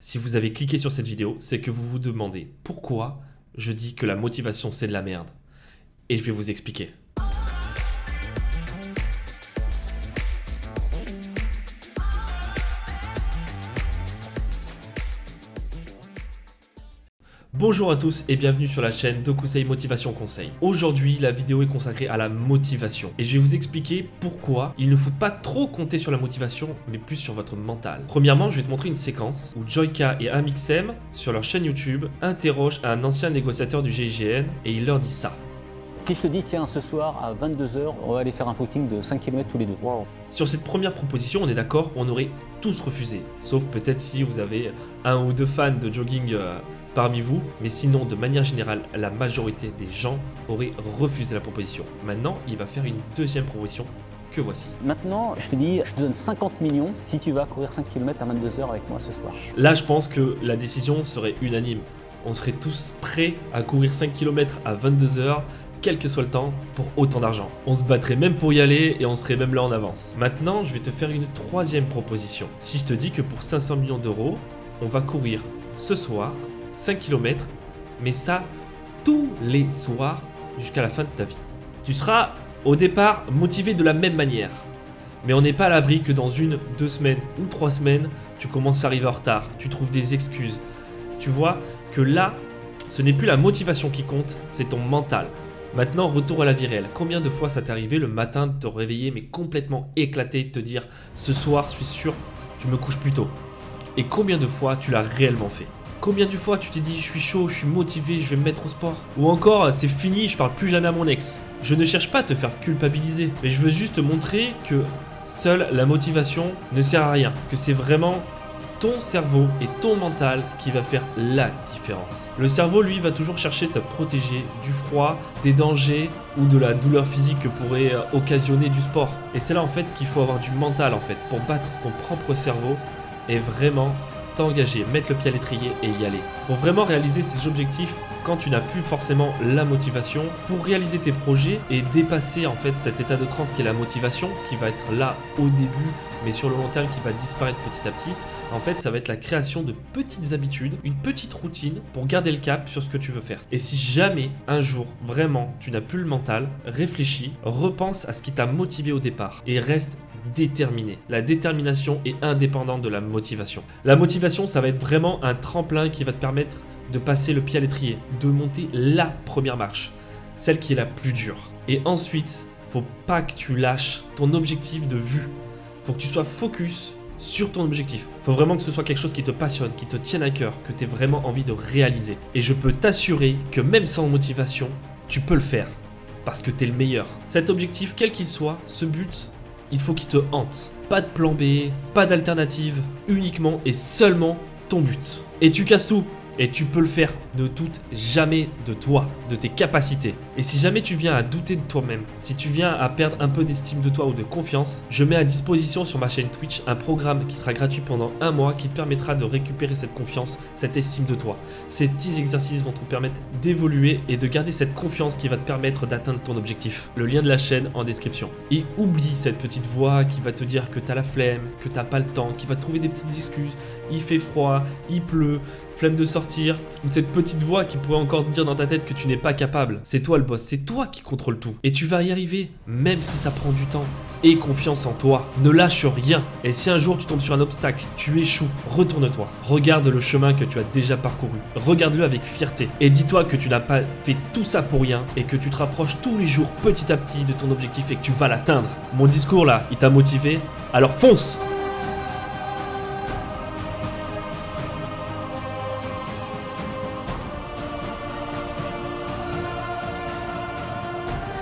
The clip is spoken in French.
Si vous avez cliqué sur cette vidéo, c'est que vous vous demandez pourquoi je dis que la motivation c'est de la merde. Et je vais vous expliquer. Bonjour à tous et bienvenue sur la chaîne Dokusei Motivation Conseil. Aujourd'hui, la vidéo est consacrée à la motivation et je vais vous expliquer pourquoi il ne faut pas trop compter sur la motivation mais plus sur votre mental. Premièrement, je vais te montrer une séquence où Joyka et Amixem sur leur chaîne YouTube interrogent un ancien négociateur du GIGN et il leur dit ça. Si je te dis, tiens, ce soir à 22h, on va aller faire un footing de 5 km tous les deux. Wow. Sur cette première proposition, on est d'accord, on aurait tous refusé. Sauf peut-être si vous avez un ou deux fans de jogging parmi vous. Mais sinon, de manière générale, la majorité des gens auraient refusé la proposition. Maintenant, il va faire une deuxième proposition que voici. Maintenant, je te dis, je te donne 50 millions si tu vas courir 5 km à 22h avec moi ce soir. Là, je pense que la décision serait unanime. On serait tous prêts à courir 5 km à 22h. Quel que soit le temps, pour autant d'argent. On se battrait même pour y aller et on serait même là en avance. Maintenant, je vais te faire une troisième proposition. Si je te dis que pour 500 millions d'euros, on va courir ce soir 5 km, mais ça tous les soirs jusqu'à la fin de ta vie. Tu seras au départ motivé de la même manière. Mais on n'est pas à l'abri que dans 1, 2 semaines ou 3 semaines, tu commences à arriver en retard, tu trouves des excuses. Tu vois que là, ce n'est plus la motivation qui compte, c'est ton mental. Maintenant, retour à la vie réelle. Combien de fois ça t'est arrivé le matin de te réveiller mais complètement éclaté, de te dire « Ce soir, je suis sûr, je me couche plus tôt ». Et combien de fois tu l'as réellement fait? Combien de fois tu t'es dit « Je suis chaud, je suis motivé, je vais me mettre au sport ». Ou encore « C'est fini, je parle plus jamais à mon ex ». Je ne cherche pas à te faire culpabiliser, mais je veux juste te montrer que seule la motivation ne sert à rien. Que c'est vraiment ton cerveau et ton mental qui va faire la différence. Le cerveau, lui, va toujours chercher à te protéger du froid, des dangers ou de la douleur physique que pourrait occasionner du sport. Et c'est là en fait qu'il faut avoir du mental en fait pour battre ton propre cerveau et vraiment t'engager, mettre le pied à l'étrier et y aller. Pour vraiment réaliser ces objectifs, quand tu n'as plus forcément la motivation, pour réaliser tes projets et dépasser en fait cet état de transe qui est la motivation, qui va être là au début, mais sur le long terme qui va disparaître petit à petit, en fait ça va être la création de petites habitudes, une petite routine pour garder le cap sur ce que tu veux faire. Et si jamais un jour vraiment tu n'as plus le mental, réfléchis, repense à ce qui t'a motivé au départ et reste déterminé. La détermination est indépendante de la motivation. La motivation, ça va être vraiment un tremplin qui va te permettre de passer le pied à l'étrier, de monter la première marche, celle qui est la plus dure. Et ensuite, faut pas que tu lâches ton objectif de vue. Faut que tu sois focus sur ton objectif. Faut vraiment que ce soit quelque chose qui te passionne, qui te tienne à cœur, que tu aies vraiment envie de réaliser. Et je peux t'assurer que même sans motivation, tu peux le faire. Parce que tu es le meilleur. Cet objectif, quel qu'il soit, ce but, il faut qu'il te hante. Pas de plan B, pas d'alternative, uniquement et seulement ton but. Et tu casses tout. Et tu peux le faire, ne doute jamais de toi, de tes capacités. Et si jamais tu viens à douter de toi-même, si tu viens à perdre un peu d'estime de toi ou de confiance, je mets à disposition sur ma chaîne Twitch un programme qui sera gratuit pendant 1 mois qui te permettra de récupérer cette confiance, cette estime de toi. Ces petits exercices vont te permettre d'évoluer et de garder cette confiance qui va te permettre d'atteindre ton objectif. Le lien de la chaîne en description. Et oublie cette petite voix qui va te dire que t'as la flemme, que t'as pas le temps, qui va te trouver des petites excuses. Il fait froid, il pleut, flemme de sortir, ou cette petite voix qui pourrait encore te dire dans ta tête que tu n'es pas capable. C'est toi le boss, c'est toi qui contrôle tout. Et tu vas y arriver, même si ça prend du temps. Aie confiance en toi, ne lâche rien. Et si un jour tu tombes sur un obstacle, tu échoues, retourne-toi. Regarde le chemin que tu as déjà parcouru. Regarde-le avec fierté. Et dis-toi que tu n'as pas fait tout ça pour rien et que tu te rapproches tous les jours petit à petit de ton objectif et que tu vas l'atteindre. Mon discours là, il t'a motivé? Alors fonce!